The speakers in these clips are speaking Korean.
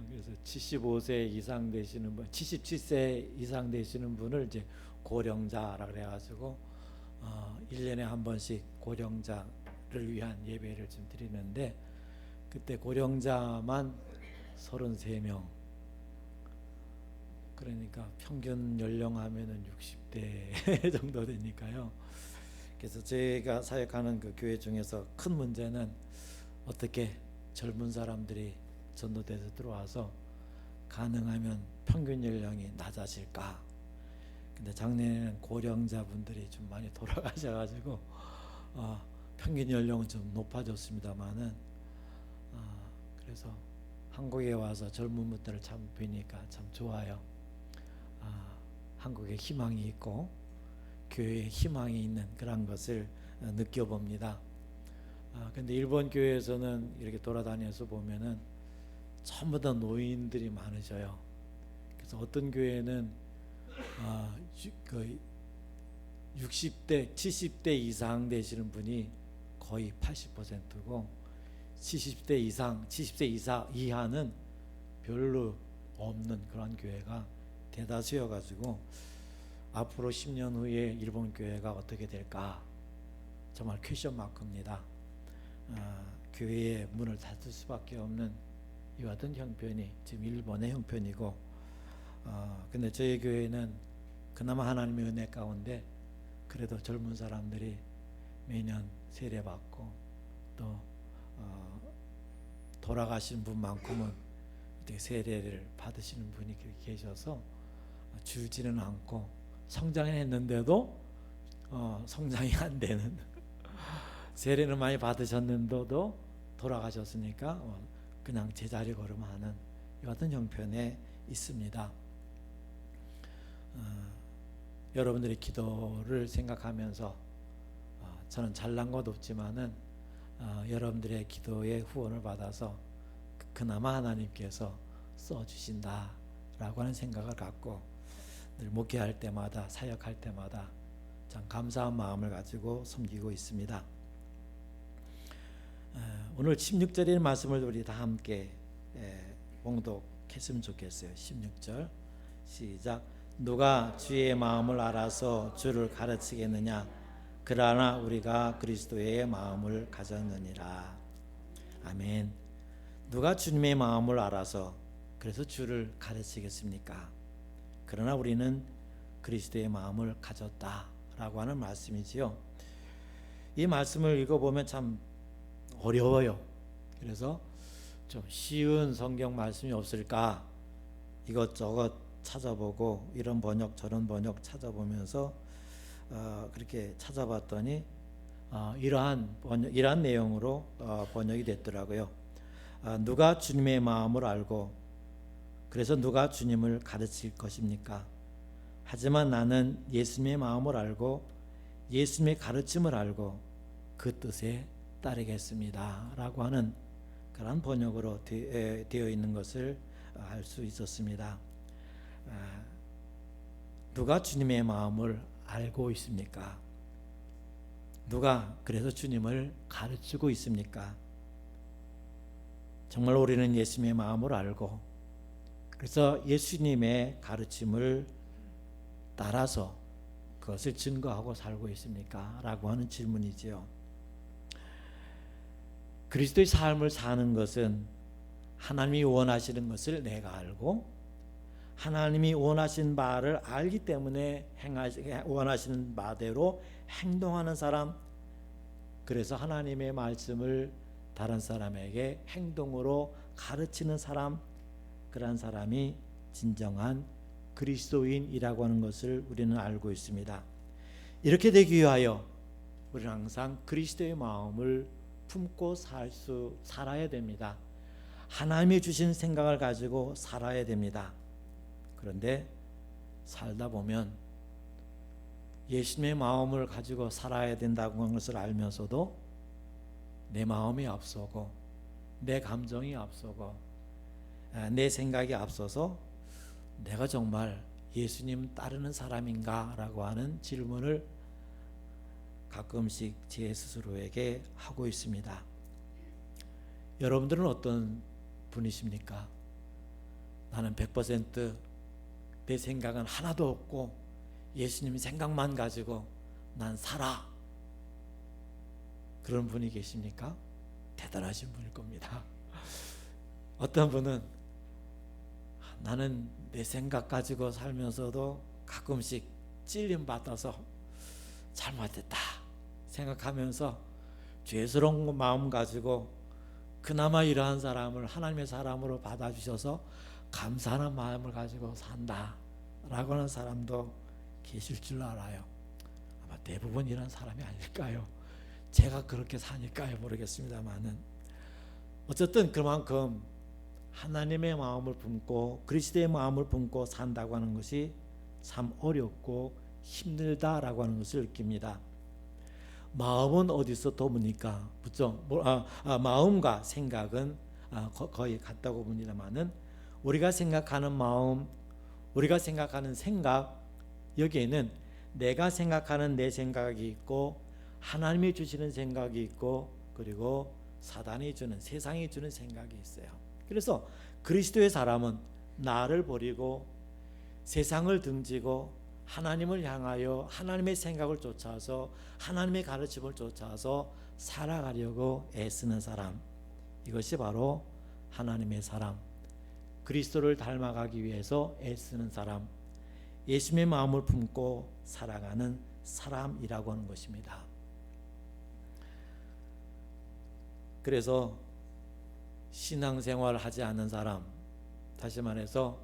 그래서 75세 이상 되시는 분, 77세 이상 되시는 분을 이제 고령자라 그래가지고 1년에 한 번씩 고령자를 위한 예배를 좀 드리는데, 그때 고령자만 33명, 그러니까 평균 연령 하면은 60대 정도 되니까요. 그래서 제가 사역하는 그 교회 중에서 큰 문제는 어떻게 젊은 사람들이 전도돼서 들어와서 가능하면 평균 연령이 낮아질까. 근데 작년에는 고령자분들이 좀 많이 돌아가셔가지고 평균 연령은 좀 높아졌습니다만은, 그래서 한국에 와서 젊은 분들을 참 뵈니까 참 좋아요. 한국에 희망이 있고 교회에 희망이 있는 그런 것을 느껴봅니다. 근데 일본 교회에서는 이렇게 돌아다녀서 보면은 전부 다 노인들이 많으셔요. 그래서 어떤 교회는 60대, 70대 이상 되시는 분이 거의 80%고 70대 이상, 70세 이하는 별로 없는 그런 교회가 대다수여가지고 앞으로 10년 후에 일본 교회가 어떻게 될까 정말 퀘션 마크입니다. 교회의 문을 닫을 수밖에 없는 이와 같은 형편이 지금 일본의 형편이고, 근데 저희 교회는 그나마 하나님의 은혜 가운데 그래도 젊은 사람들이 매년 세례 받고 또 돌아가신 분만큼은 세례를 받으시는 분이 계셔서 줄지는 않고 성장했는데도 성장이 안 되는 세례는 많이 받으셨는데도 돌아가셨으니까 그냥 제자리 걸음하는 이 같은 형편에 있습니다. 여러분들의 기도를 생각하면서 저는 잘난 것 없지만은 여러분들의 기도의 후원을 받아서 그나마 하나님께서 써주신다라고 하는 생각을 갖고 늘 목회할 때마다 사역할 때마다 참 감사한 마음을 가지고 섬기고 있습니다. 오늘 16절의 말씀을 우리 다 함께 봉독했으면 좋겠어요. 16절 시작. 누가 주의 마음을 알아서 주를 가르치겠느냐? 그러나 우리가 그리스도의 마음을 가졌느니라. 아멘. 누가 주님의 마음을 알아서 그래서 주를 가르치겠습니까? 그러나 우리는 그리스도의 마음을 가졌다라고 하는 말씀이지요. 이 말씀을 읽어보면 참 어려워요. 그래서 좀 쉬운 성경 말씀이 없을까 이것저것 찾아보고 이런 번역 저런 번역 찾아보면서 그렇게 찾아봤더니 이러한 내용으로 번역이 됐더라고요. 누가 주님의 마음을 알고 그래서 누가 주님을 가르칠 것입니까? 하지만 나는 예수님의 마음을 알고 예수님의 가르침을 알고 그 뜻에 따르겠습니다 라고 하는 그런 번역으로 되어 있는 것을 알 수 있었습니다. 누가 주님의 마음을 알고 있습니까? 누가 그래서 주님을 가르치고 있습니까? 정말 우리는 예수님의 마음을 알고 그래서 예수님의 가르침을 따라서 그것을 증거하고 살고 있습니까? 라고 하는 질문이지요. 그리스도의 삶을 사는 것은 하나님이 원하시는 것을 내가 알고 하나님이 원하신 바를 알기 때문에 원하시는 바대로 행동하는 사람, 그래서 하나님의 말씀을 다른 사람에게 행동으로 가르치는 사람, 그러한 사람이 진정한 그리스도인이라고 하는 것을 우리는 알고 있습니다. 이렇게 되기 위하여 우리는 항상 그리스도의 마음을 품고 살아야 됩니다. 하나님이 주신 생각을 가지고 살아야 됩니다. 그런데 살다 보면 예수님의 마음을 가지고 살아야 된다고 하는 것을 알면서도 내 마음이 앞서고 내 감정이 앞서고 내 생각이 앞서서 내가 정말 예수님 따르는 사람인가 라고 하는 질문을 가끔씩 제 스스로에게 하고 있습니다. 여러분들은 어떤 분이십니까? 나는 100%내 생각은 하나도 없고 예수님 생각만 가지고 난 살아. 그런 분이 계십니까? 대단하신 분일 겁니다. 어떤 분은 나는 내 생각 가지고 살면서도 가끔씩 찔림 받아서 잘못했다 생각하면서 죄스러운 마음 가지고 그나마 이러한 사람을 하나님의 사람으로 받아주셔서 감사하는 마음을 가지고 산다 라고 하는 사람도 계실 줄 알아요. 아마 대부분 이런 사람이 아닐까요? 제가 그렇게 사니까요 모르겠습니다만은, 어쨌든 그만큼 하나님의 마음을 품고 그리스도의 마음을 품고 산다고 하는 것이 참 어렵고 힘들다라고 하는 것을 느낍니다. 마음은 어디서 돕니까? 그렇죠? 마음과 생각은 거의 같다고 봅니다만은, 우리가 생각하는 마음, 우리가 생각하는 생각, 여기에는 내가 생각하는 내 생각이 있고 하나님이 주시는 생각이 있고 그리고 사단이 주는, 세상이 주는 생각이 있어요. 그래서 그리스도의 사람은 나를 버리고 세상을 등지고 하나님을 향하여 하나님의 생각을 쫓아서 하나님의 가르침을 쫓아서 살아가려고 애쓰는 사람, 이것이 바로 하나님의 사람, 그리스도를 닮아가기 위해서 애쓰는 사람, 예수님의 마음을 품고 살아가는 사람이라고 하는 것입니다. 그래서 신앙생활을 하지 않는 사람, 다시 말해서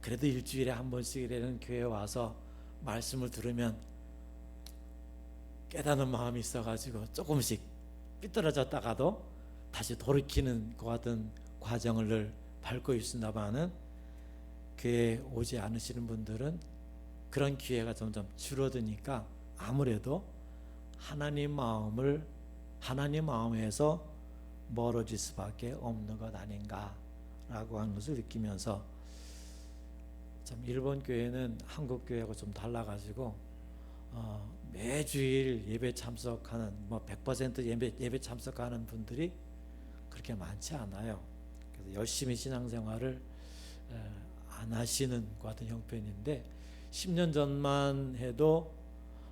그래도 일주일에 한 번씩이라는 교회에 와서 말씀을 들으면 깨닫는 마음이 있어가지고 조금씩 삐뚤어졌다가도 다시 돌이키는 것 같은 과정을 밟고 있습니다만은, 교회에 오지 않으시는 분들은 그런 기회가 점점 줄어드니까 아무래도 하나님 마음에서 멀어질 수밖에 없는 것 아닌가라고 하는 것을 느끼면서, 참 일본 교회는 한국 교회하고 좀 달라가지고 매주일 예배 참석하는 100% 예배 참석하는 분들이 그렇게 많지 않아요. 그래서 열심히 신앙생활을 안 하시는 것 같은 형편인데, 10년 전만 해도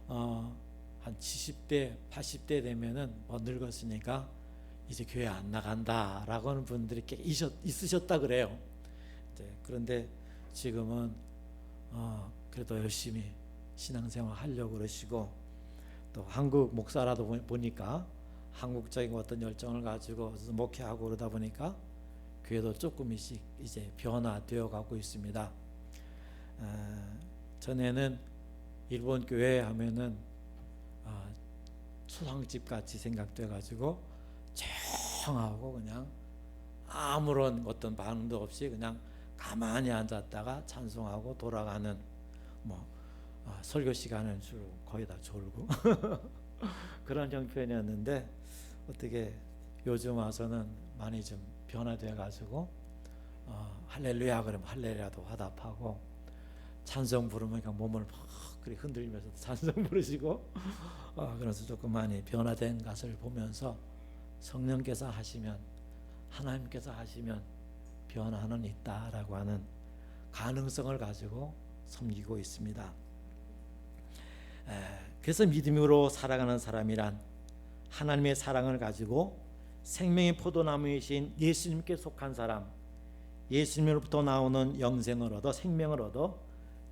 한 70대 80대 되면은 늙었으니까 이제 교회 안 나간다라고 하는 분들이 꽤 있으셨다 그래요. 그런데 지금은 그래도 열심히 신앙생활 하려고 그러시고, 또 한국 목사라도 보니까 한국적인 어떤 열정을 가지고 목회하고 그러다 보니까 교회도 조금씩 이제 변화되어 가고 있습니다. 전에는 일본 교회 하면은 초상집 같이 생각돼 가지고 조용하고 그냥 아무런 어떤 반응도 없이 그냥 가만히 앉았다가 찬송하고 돌아가는, 설교 시간은 주로 거의 다 졸고 그런 형편이었는데, 어떻게 요즘 와서는 많이 좀 변화되어 가지고 할렐루야 그러면 할렐루야도 화답하고, 찬송 부르면 그냥 몸을 막 그리 흔들면서 찬송 부르시고 그래서 조금 많이 변화된 것을 보면서, 성령께서 하시면, 하나님께서 하시면 변화는 있다라고 하는 가능성을 가지고 섬기고 있습니다. 그래서 믿음으로 살아가는 사람이란 하나님의 사랑을 가지고 생명의 포도나무이신 예수님께 속한 사람, 예수님으로부터 나오는 영생을 얻어, 생명을 얻어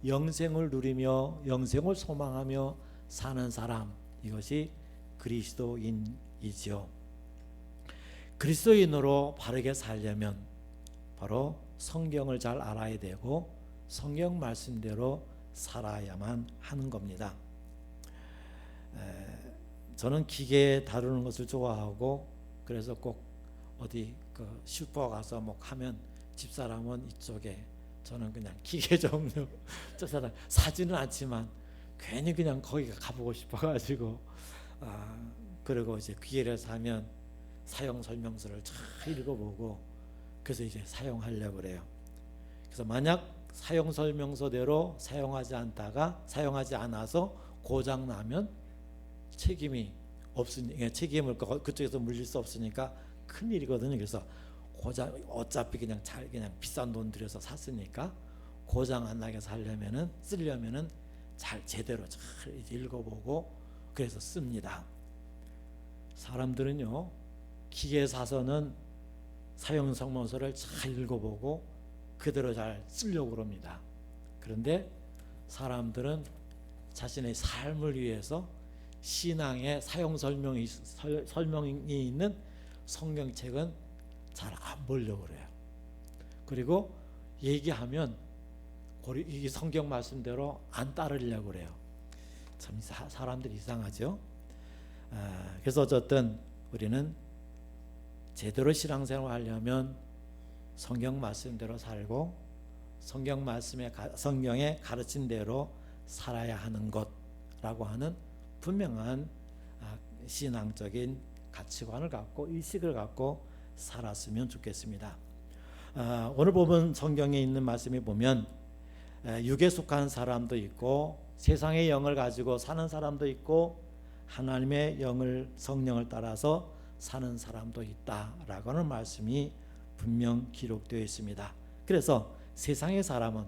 영생을 누리며 영생을 소망하며 사는 사람, 이것이 그리스도인이지요. 그리스도인으로 바르게 살려면 바로 성경을 잘 알아야 되고 성경 말씀대로 살아야만 하는 겁니다. 저는 기계 다루는 것을 좋아하고, 그래서 꼭 어디 슈퍼 가서 하면 집사람은 이쪽에, 저는 그냥 기계 종류 저 사람 사지는 않지만 괜히 그냥 거기 가보고 싶어가지고 그리고 이제 기계를 사면 사용 설명서를 잘 읽어보고 그래서 이제 사용하려고 그래요. 그래서 만약 사용 설명서대로 사용하지 않아서 고장 나면 책임을 그쪽에서 물릴 수 없으니까 큰 일이거든요. 그래서 고장 어차피 그냥 비싼 돈 들여서 샀으니까 고장 안 나게 쓰려면은 잘 제대로 잘 읽어보고 그래서 씁니다. 사람들은요 기계 사서는 사용 설명서를 잘 읽어보고 그대로 잘 쓰려고 그럽니다. 그런데 사람들은 자신의 삶을 위해서 신앙의 사용 설명이 있는 성경책은 잘 안 보려고 그래요. 그리고 얘기하면 이 성경 말씀대로 안 따르려고 그래요. 참 사람들이 이상하죠. 그래서 어쨌든 우리는 제대로 신앙생활 하려면 성경 말씀대로 살고 성경의 가르친 대로 살아야 하는 것라고 하는 분명한 신앙적인 가치관을 갖고 의식을 갖고 살았으면 좋겠습니다. 오늘 보면 성경에 있는 말씀에 보면 육에 속한 사람도 있고 세상의 영을 가지고 사는 사람도 있고 하나님의 성령을 따라서 사는 사람도 있다라고 하는 말씀이 분명 기록되어 있습니다. 그래서 세상의 사람은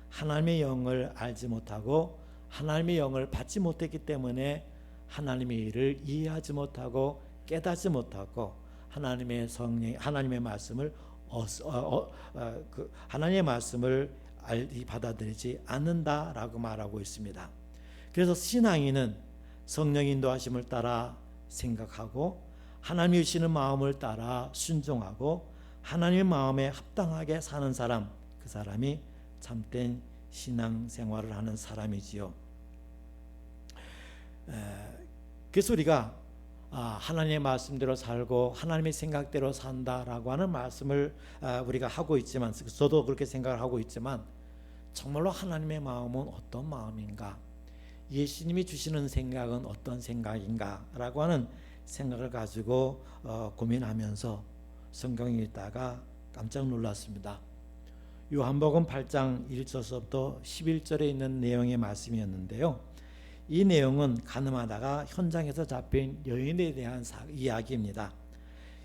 하나님의 영을 알지 못하고 하나님의 영을 받지 못했기 때문에 하나님의 일을 이해하지 못하고 깨닫지 못하고 하나님의 말씀을 하나님의 말씀을 받아들이지 않는다라고 말하고 있습니다. 그래서 신앙인은 성령 인도하심을 따라 생각하고 하나님이 주시는 마음을 따라 순종하고 하나님의 마음에 합당하게 사는 사람, 그 사람이 참된 신앙생활을 하는 사람이지요. 그래서 우리가 하나님의 말씀대로 살고 하나님의 생각대로 산다라고 하는 말씀을 우리가 하고 있지만, 저도 그렇게 생각을 하고 있지만 정말로 하나님의 마음은 어떤 마음인가, 예수님이 주시는 생각은 어떤 생각인가 라고 하는 생각을 가지고 고민하면서 성경에 있다가 깜짝 놀랐습니다. 요한복음 8장 1절부터 11절에 있는 내용의 말씀이었는데요, 이 내용은 가늠하다가 현장에서 잡힌 여인에 대한 이야기입니다.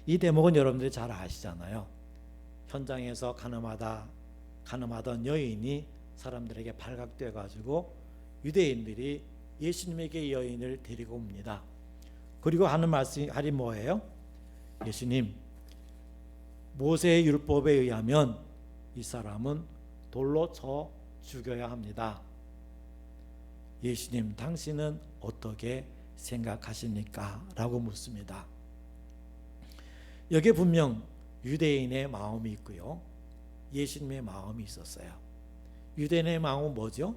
이 대목은 여러분들이 잘 아시잖아요. 현장에서 가늠하던 여인이 사람들에게 발각돼 가지고 유대인들이 예수님에게 여인을 데리고 옵니다. 그리고 하는 말씀이 뭐예요? 예수님, 모세의 율법에 의하면 이 사람은 돌로 쳐 죽여야 합니다. 예수님, 당신은 어떻게 생각하십니까? 라고 묻습니다. 여기에 분명 유대인의 마음이 있고요, 예수님의 마음이 있었어요. 유대인의 마음은 뭐죠?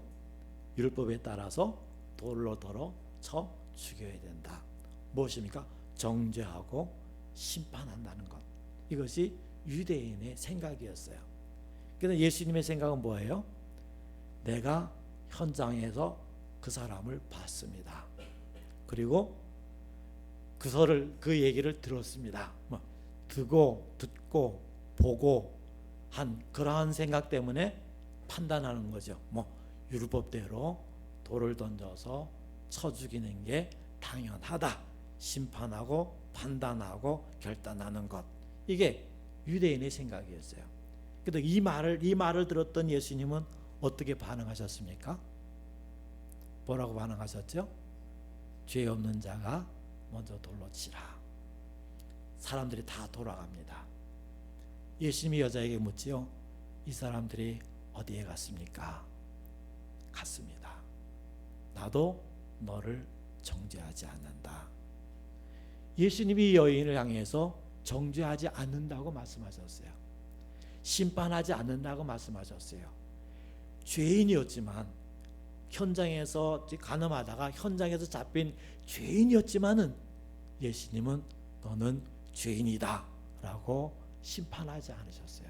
율법에 따라서 돌로 쳐 죽여야 된다. 무엇입니까? 정죄하고 심판한다는 것. 이것이 유대인의 생각이었어요. 그래서 예수님의 생각은 뭐예요? 내가 현장에서 그 사람을 봤습니다. 그리고 그 얘기를 들었습니다. 듣고 보고 한 그러한 생각 때문에 판단하는 거죠. 율법대로 돌을 던져서 쳐 죽이는 게 당연하다. 심판하고 판단하고 결단하는 것. 이게 유대인의 생각이었어요. 그래도 이 말을 들었던 예수님은 어떻게 반응하셨습니까? 뭐라고 반응하셨죠? 죄 없는 자가 먼저 돌로 치라. 사람들이 다 돌아갑니다. 예수님이 여자에게 묻지요. 이 사람들이 어디에 갔습니까? 갔습니다. 나도 너를 정죄하지 않는다. 예수님이 여인을 향해서 정죄하지 않는다고 말씀하셨어요. 심판하지 않는다고 말씀하셨어요. 죄인이었지만, 현장에서 가늠하다가 현장에서 잡힌 죄인이었지만은 예수님은 너는 죄인이다 라고 심판하지 않으셨어요.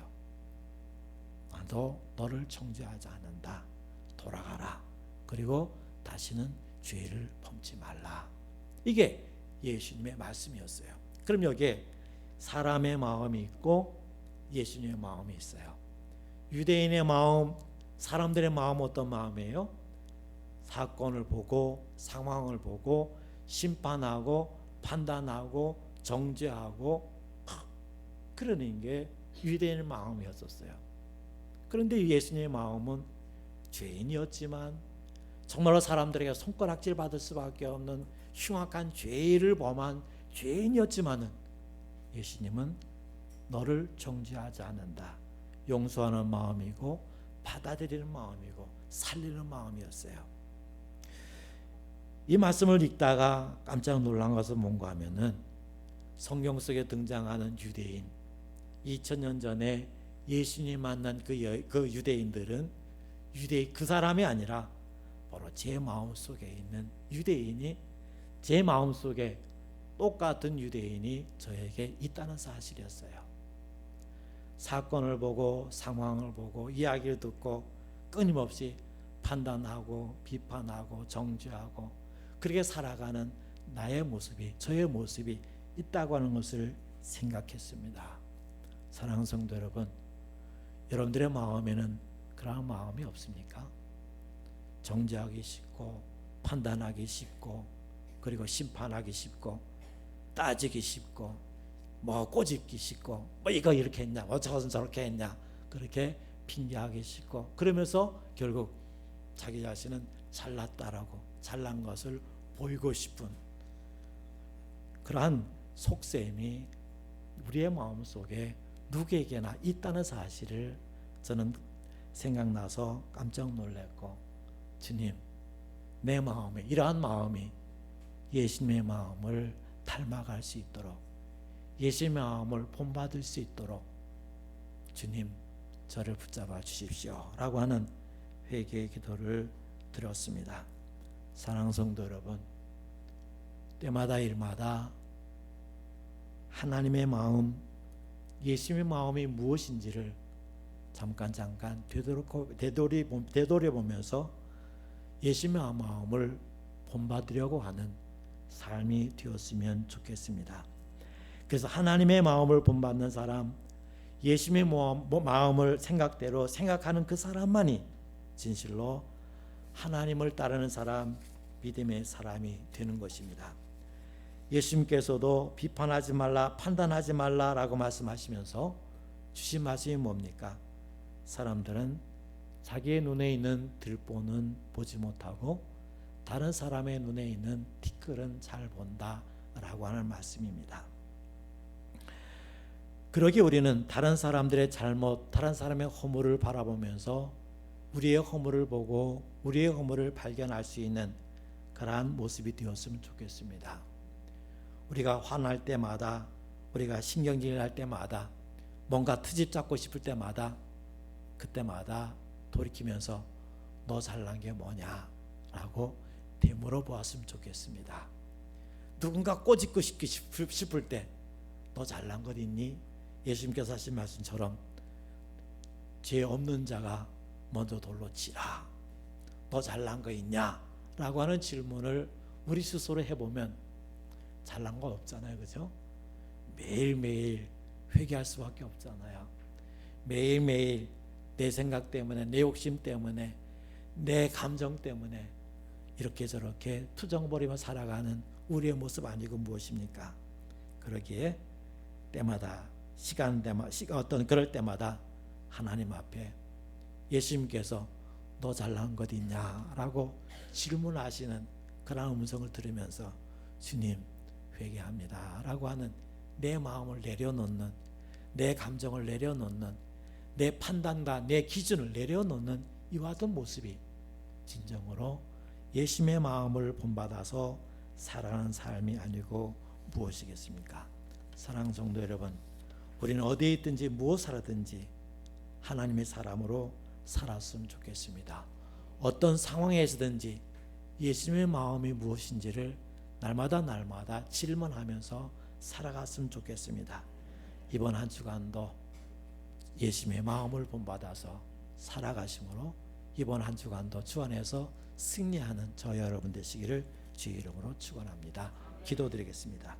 나도 너를 정죄하지 않는다. 돌아가라. 그리고 다시는 죄를 범치 말라. 이게 예수님의 말씀이었어요. 그럼 여기에 사람의 마음이 있고 예수님의 마음이 있어요. 유대인의 마음, 사람들의 마음은 어떤 마음이에요? 사건을 보고 상황을 보고 심판하고 판단하고 정죄하고 이끌어낸 게 유대인의 마음이었었어요. 그런데 예수님의 마음은 죄인이었지만, 정말로 사람들에게 손가락질 받을 수밖에 없는 흉악한 죄를 범한 죄인이었지만은, 예수님은 너를 정죄하지 않는다, 용서하는 마음이고 받아들이는 마음이고 살리는 마음이었어요. 이 말씀을 읽다가 깜짝 놀란 것은 뭔가 하면은, 성경 속에 등장하는 유대인, 2000년 전에 예수님 만난 그 유대인들은 유대인 그 사람이 아니라 바로 제 마음 속에 있는 유대인이, 제 마음 속에 똑같은 유대인이 저에게 있다는 사실이었어요. 사건을 보고 상황을 보고 이야기를 듣고 끊임없이 판단하고 비판하고 정죄하고 그렇게 살아가는 나의 모습이, 저의 모습이 있다고 하는 것을 생각했습니다. 사랑하는 성도 여러분, 여러분들의 마음에는 그러한 마음이 없습니까? 정죄하기 쉽고 판단하기 쉽고 그리고 심판하기 쉽고 따지기 쉽고 뭐 꼬집기 쉽고 뭐 이거 이렇게 했냐, 뭐 저것은 저렇게 했냐, 그렇게 핑계하기 쉽고, 그러면서 결국 자기 자신은 잘났다라고 잘난 것을 보이고 싶은 그러한 속셈이 우리의 마음 속에 누구에게나 있다는 사실을 저는 생각나서 깜짝 놀랐고, 주님, 내 마음에 이러한 마음이 예수님의 마음을 닮아갈 수 있도록, 예수님의 마음을 본받을 수 있도록 주님 저를 붙잡아 주십시오 라고 하는 회개의 기도를 드렸습니다. 사랑하는 성도 여러분, 때마다 일마다 하나님의 마음, 예수님의 마음이 무엇인지를 잠깐 되돌아보면서 예수님의 마음을 본받으려고 하는 삶이 되었으면 좋겠습니다. 그래서 하나님의 마음을 본받는 사람, 예수님의 마음을 생각대로 생각하는 그 사람만이 진실로 하나님을 따르는 사람, 믿음의 사람이 되는 것입니다. 예수님께서도 비판하지 말라, 판단하지 말라라고 말씀하시면서 주신 말씀이 뭡니까? 사람들은 자기의 눈에 있는 들보는 보지 못하고 다른 사람의 눈에 있는 티끌은 잘 본다라고 하는 말씀입니다. 그러기에 우리는 다른 사람들의 잘못, 다른 사람의 허물을 바라보면서 우리의 허물을 보고 우리의 허물을 발견할 수 있는 그러한 모습이 되었으면 좋겠습니다. 우리가 화날 때마다, 우리가 신경질을 할 때마다, 뭔가 트집 잡고 싶을 때마다, 그때마다 돌이키면서 너 잘난 게 뭐냐 라고 되물어 보았으면 좋겠습니다. 누군가 꼬집고 싶을 때 너 잘난 것 있니? 예수님께서 하신 말씀처럼 죄 없는 자가 먼저 돌로 치라, 너 잘난 거 있냐? 라고 하는 질문을 우리 스스로 해보면 잘난 건 없잖아요, 그죠? 매일매일 회개할 수밖에 없잖아요. 매일매일 내 생각 때문에, 내 욕심 때문에, 내 감정 때문에 이렇게 저렇게 투정거리며 살아가는 우리의 모습 아니고 무엇입니까? 그러기에 때마다 그럴 때마다 하나님 앞에 예수님께서 너 잘난 것 있냐라고 질문하시는 그런 음성을 들으면서 주님 회개합니다 라고 하는 내 마음을 내려놓는, 내 감정을 내려놓는, 내 판단과 내 기준을 내려놓는 이와 같은 모습이 진정으로 예수님의 마음을 본받아서 살아가는 삶이 아니고 무엇이겠습니까? 사랑하는 성도 여러분, 우리는 어디에 있든지 무엇을 하든지 하나님의 사람으로 살았으면 좋겠습니다. 어떤 상황에서든지 예수님의 마음이 무엇인지를 날마다 질문하면서 살아갔으면 좋겠습니다. 이번 한 주간도 예수님의 마음을 본받아서 살아가심으로 이번 한 주간도 주 안에서 승리하는 저 여러분 되시기를 주의 이름으로 축원합니다. 기도드리겠습니다.